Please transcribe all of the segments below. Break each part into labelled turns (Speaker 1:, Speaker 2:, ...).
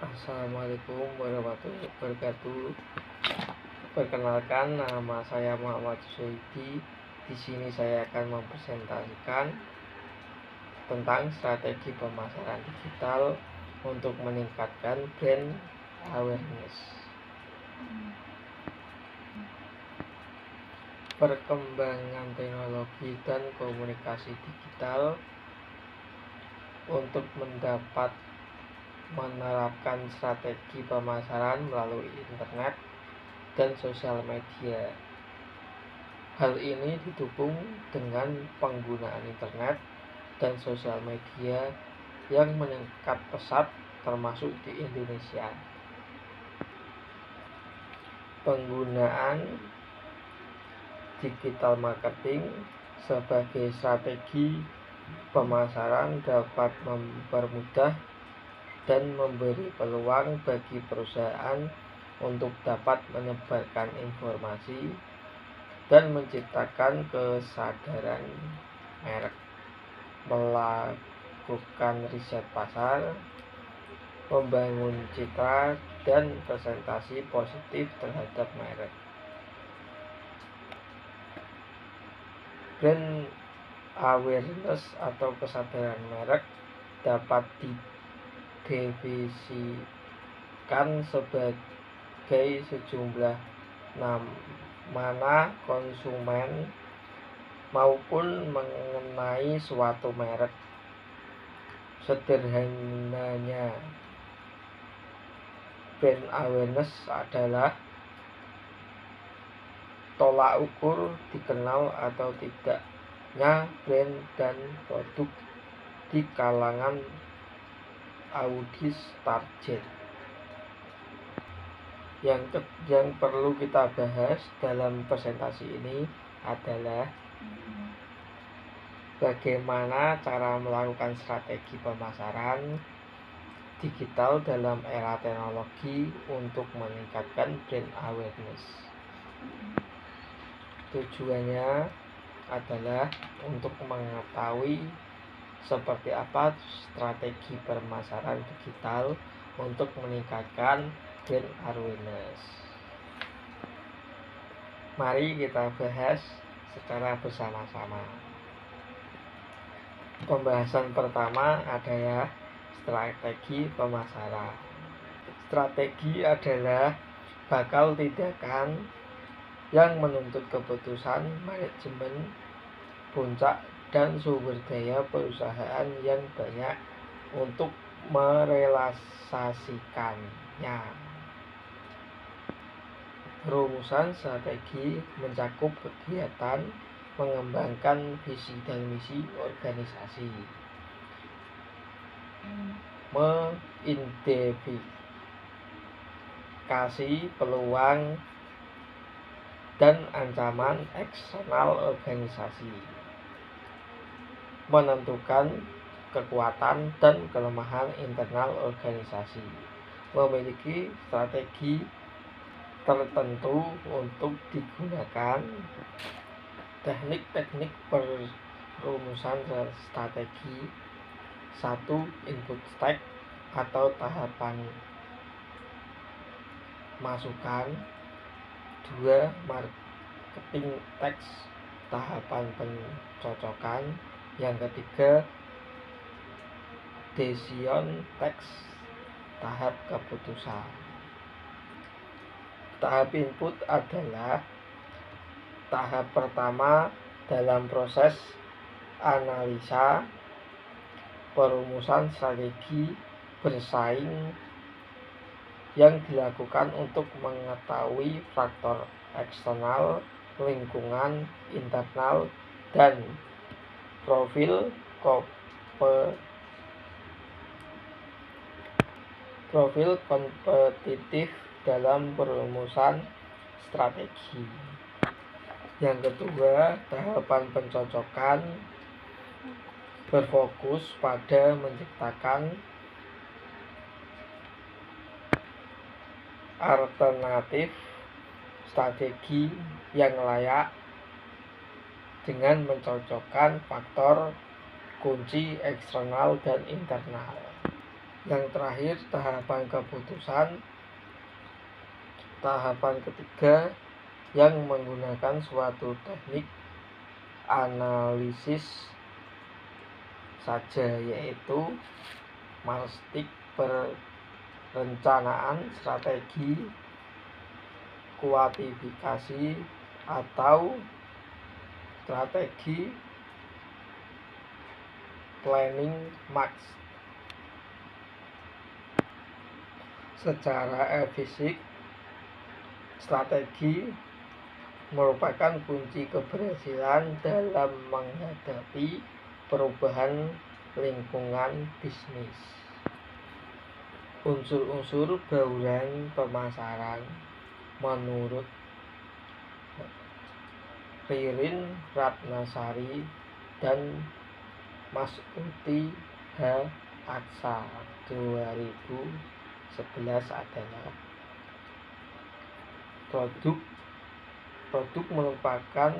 Speaker 1: Assalamualaikum warahmatullahi wabarakatuh. Perkenalkan, nama saya Muhammad Suhaidi. Di sini saya akan mempresentasikan tentang strategi pemasaran digital untuk meningkatkan brand awareness. Perkembangan teknologi dan komunikasi digital untuk menerapkan strategi pemasaran melalui internet dan sosial media. Hal ini didukung dengan penggunaan internet dan sosial media yang meningkat pesat termasuk di Indonesia. Penggunaan digital marketing sebagai strategi pemasaran dapat mempermudah dan memberi peluang bagi perusahaan untuk dapat menyebarkan informasi dan menciptakan kesadaran merek, melakukan riset pasar, membangun citra dan presentasi positif terhadap merek. Brand awareness atau kesadaran merek dapat didefinisikan sebagai sejumlah mana konsumen maupun mengenai suatu merek. Sederhananya, brand awareness adalah tolak ukur dikenal atau tidaknya brand dan produk di kalangan audiens target. Yang perlu kita bahas dalam presentasi ini adalah bagaimana cara melakukan strategi pemasaran digital dalam era teknologi untuk meningkatkan brand awareness. Tujuannya adalah untuk mengetahui seperti apa strategi pemasaran digital untuk meningkatkan brand awareness. Mari kita bahas secara bersama-sama. Pembahasan pertama adalah strategi pemasaran. Strategi adalah bakal tindakan yang menuntut keputusan manajemen puncak dan sumber daya perusahaan yang banyak untuk merealisasikannya. Rumusan strategi mencakup kegiatan mengembangkan visi dan misi organisasi, mengidentifikasi peluang dan ancaman eksternal organisasi, menentukan kekuatan dan kelemahan internal organisasi, memiliki strategi tertentu untuk digunakan. Teknik-teknik perumusan strategi: 1. Input stage atau tahapan masukan. 2. Marketing text, tahapan pencocokan. Yang ketiga, decision text, tahap keputusan. Tahap input adalah tahap pertama dalam proses analisa perumusan strategi bersaing yang dilakukan untuk mengetahui faktor eksternal, lingkungan internal, dan profil kompetitif dalam perumusan strategi. Yang kedua, tahapan pencocokan berfokus pada menciptakan alternatif strategi yang layak dengan mencocokkan faktor kunci eksternal dan internal. Yang terakhir, tahapan keputusan. Tahapan ketiga yang menggunakan suatu teknik analisis saja, yaitu marstik perencanaan strategi, kuantifikasi atau strategi planning max. Secara fisik, strategi merupakan kunci keberhasilan dalam menghadapi perubahan lingkungan bisnis. Unsur-unsur bauran pemasaran menurut Ririn Ratnasari dan Mas Uti H. Aksa 2011 adalah produk merupakan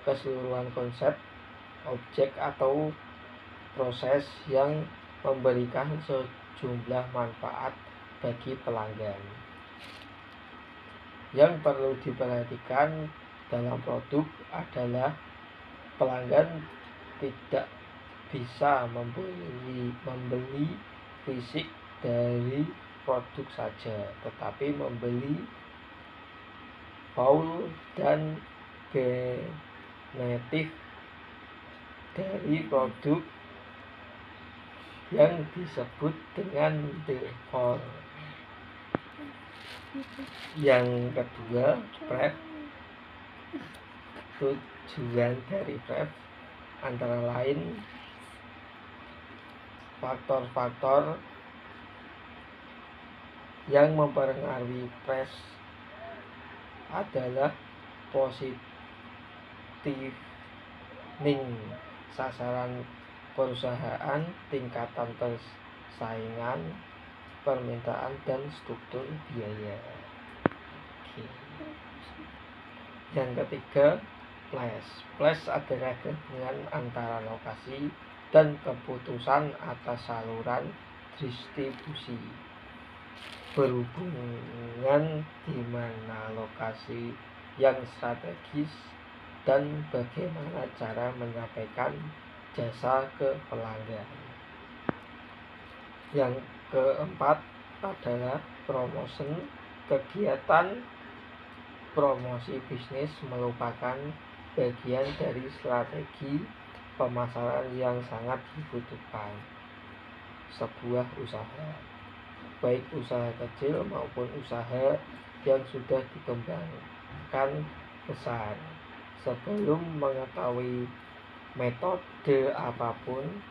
Speaker 1: keseluruhan konsep, objek atau proses yang memberikan sejumlah manfaat bagi pelanggan. Yang perlu diperhatikan dalam produk adalah pelanggan tidak bisa membeli fisik dari produk saja, tetapi membeli faul dan genetik dari produk yang disebut dengan default. Yang kedua, PrEP. Tujuan dari PrEP antara lain faktor-faktor yang mempengaruhi PrEP adalah positioning sasaran perusahaan, tingkatan persaingan, permintaan, dan struktur biaya. Yang ketiga, Flash adalah gabungan antara lokasi dan keputusan atas saluran distribusi. Berhubungan di mana lokasi yang strategis dan bagaimana cara menyampaikan jasa ke pelanggan. Yang keempat adalah promotion. Kegiatan promosi bisnis merupakan bagian dari strategi pemasaran yang sangat dibutuhkan sebuah usaha, baik usaha kecil maupun usaha yang sudah dikembangkan besar. Sebelum mengetahui metode apapun,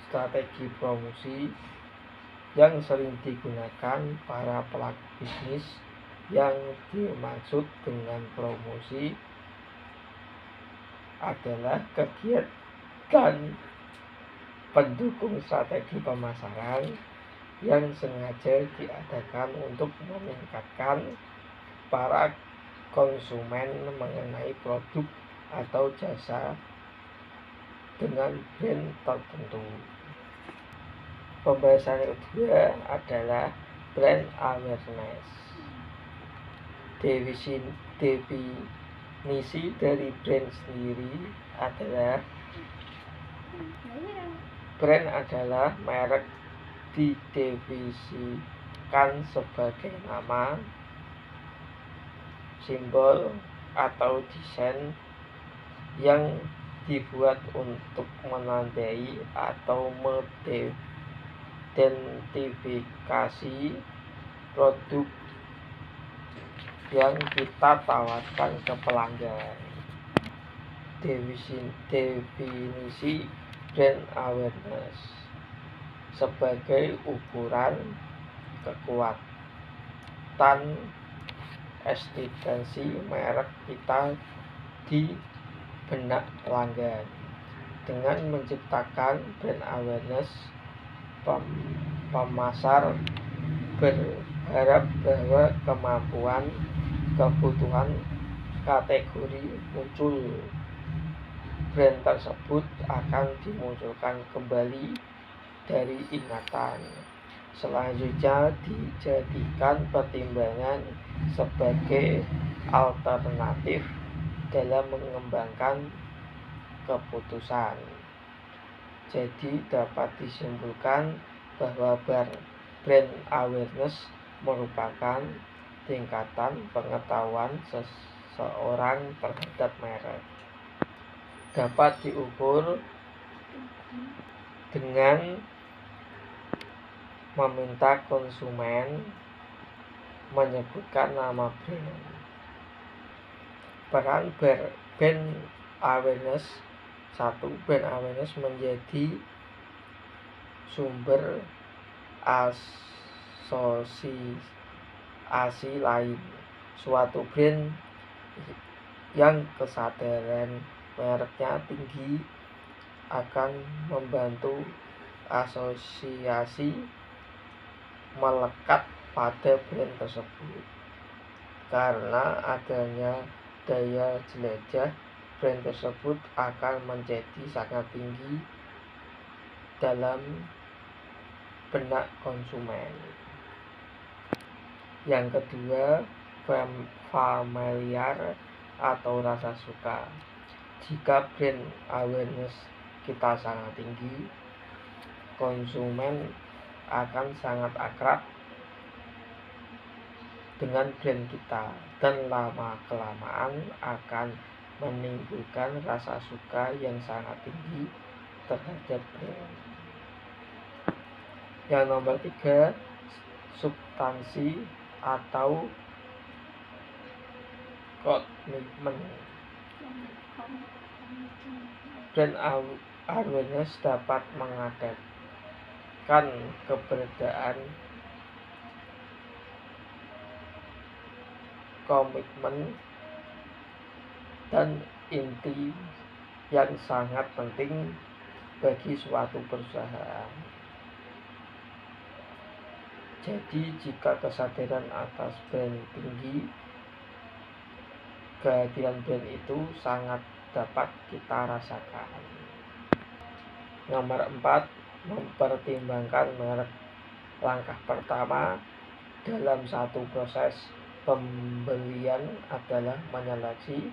Speaker 1: strategi promosi yang sering digunakan para pelaku bisnis. Yang dimaksud dengan promosi adalah kegiatan pendukung strategi pemasaran yang sengaja diadakan untuk meningkatkan para konsumen mengenai produk atau jasa dengan brand tertentu. Pembahasan kedua adalah brand awareness. Definisi dari brand sendiri adalah brand adalah merek didefinisikan sebagai nama, simbol, atau desain yang dibuat untuk menandai atau mengidentifikasi produk yang kita tawarkan ke pelanggan. Definisi brand awareness sebagai ukuran kekuatan eksistensi merek kita di benak pelanggan. Dengan menciptakan brand awareness, pemasar berharap bahwa kemampuan kebutuhan kategori muncul brand tersebut akan dimunculkan kembali dari ingatan, selanjutnya dijadikan pertimbangan sebagai alternatif dalam mengembangkan keputusan. Jadi dapat disimpulkan bahwa brand awareness merupakan tingkatan pengetahuan seseorang terhadap merek. Dapat diukur dengan meminta konsumen menyebutkan nama brand. Peran brand awareness. 1. Brand awareness menjadi sumber asosiasi lain. Suatu brand yang kesadaran mereknya tinggi akan membantu asosiasi melekat pada brand tersebut. Karena adanya daya jelajah, brand tersebut akan menjadi sangat tinggi dalam benak konsumen. Yang kedua, familiar atau rasa suka. Jika brand awareness kita sangat tinggi, konsumen akan sangat akrab dengan brand kita dan lama-kelamaan akan menimbulkan rasa suka yang sangat tinggi terhadap brand. Yang nomor 3, substansi atau komitmen. Brand awareness dapat mengadakan keberadaan komitmen dan inti yang sangat penting bagi suatu perusahaan. Jadi jika kesadaran atas brand tinggi, kehadiran brand itu sangat dapat kita rasakan. Nomor 4, mempertimbangkan merek. Langkah pertama dalam satu proses pembelian adalah menyeleksi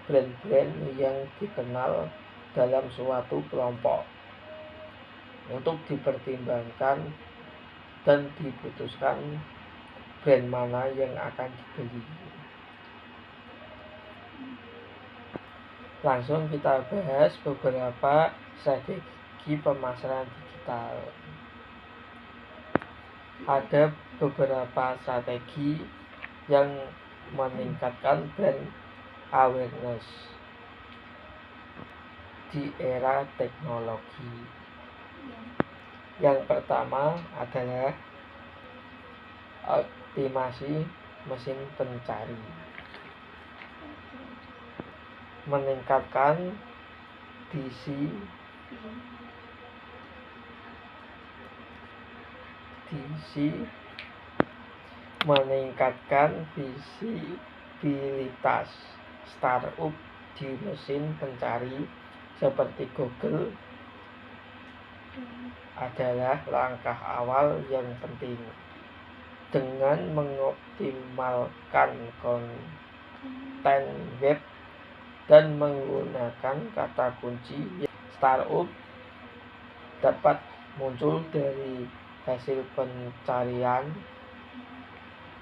Speaker 1: brand-brand yang dikenal dalam suatu kelompok untuk dipertimbangkan dan diputuskan brand mana yang akan dibeli. Langsung kita bahas beberapa strategi pemasaran digital. Ada beberapa strategi yang meningkatkan brand awareness di era teknologi. Yang pertama adalah optimasi mesin pencari. Meningkatkan visibilitas startup di mesin pencari seperti Google adalah langkah awal yang penting. Dengan mengoptimalkan konten web dan menggunakan kata kunci, startup dapat muncul dari hasil pencarian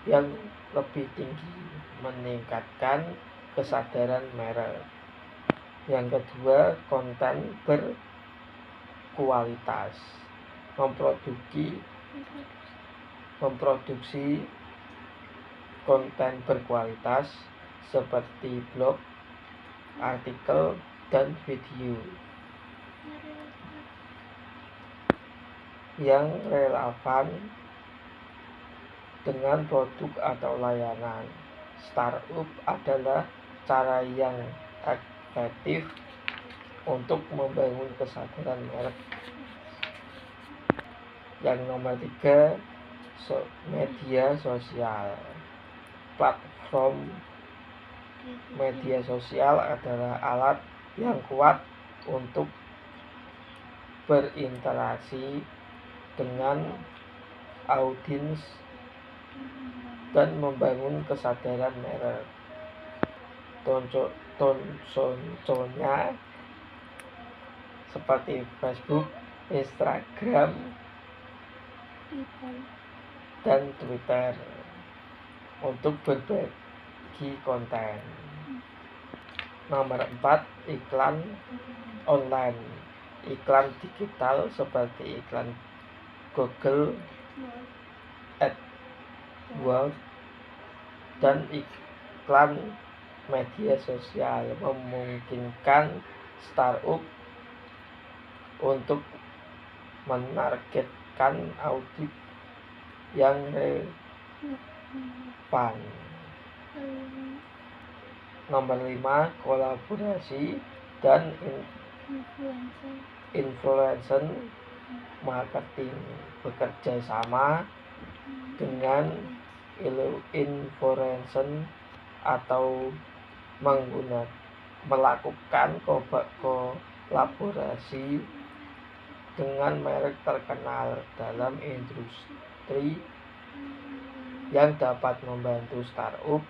Speaker 1: yang lebih tinggi, meningkatkan kesadaran merek. Yang kedua, konten berkualitas. Memproduksi konten berkualitas seperti blog, artikel, dan video yang relevan dengan produk atau layanan startup adalah cara yang efektif untuk membangun kesadaran merek. Yang nomor 3, media sosial. Platform media sosial adalah alat yang kuat untuk berinteraksi dengan audiens dan membangun kesadaran merek. Contohnya seperti Facebook, Instagram, dan Twitter untuk berbagi konten. Nomor 4, iklan online. Iklan digital seperti iklan Google AdWords dan iklan media sosial memungkinkan startup untuk menargetkan audiens yang relevan. Nomor 5, kolaborasi dan influencer marketing. Bekerja sama dengan influencer atau melakukan kolaborasi dengan merek terkenal dalam industri yang dapat membantu startup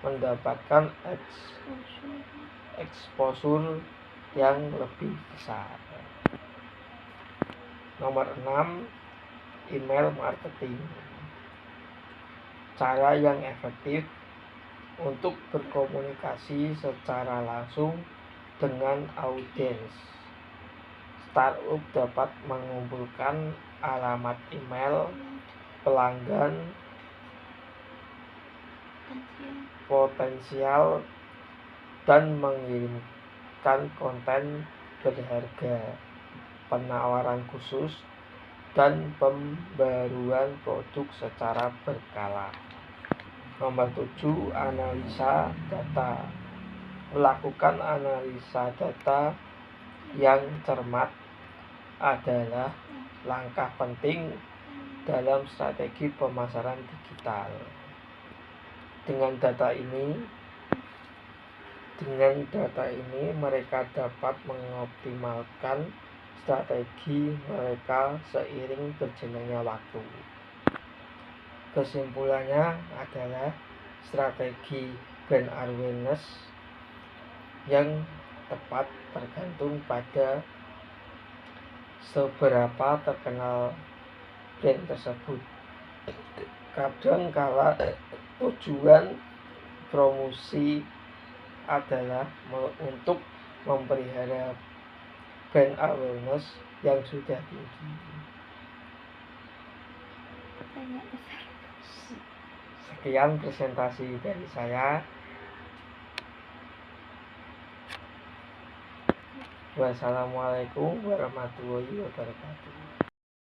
Speaker 1: mendapatkan exposure yang lebih besar. Nomor 6, email marketing. Cara yang efektif untuk berkomunikasi secara langsung dengan audiens. Startup dapat mengumpulkan alamat email pelanggan potensial dan mengirimkan konten berharga, penawaran khusus, dan pembaruan produk secara berkala. Nomor 7, analisa data. Melakukan analisa data yang cermat adalah langkah penting dalam strategi pemasaran digital. Dengan data ini mereka dapat mengoptimalkan strategi mereka seiring berjalannya waktu. Kesimpulannya adalah strategi brand awareness yang tepat tergantung pada seberapa terkenal brand tersebut. Kadang kala tujuan promosi adalah untuk memelihara brand awareness yang sudah tinggi. Sekian presentasi dari saya. Wassalamualaikum warahmatullahi wabarakatuh.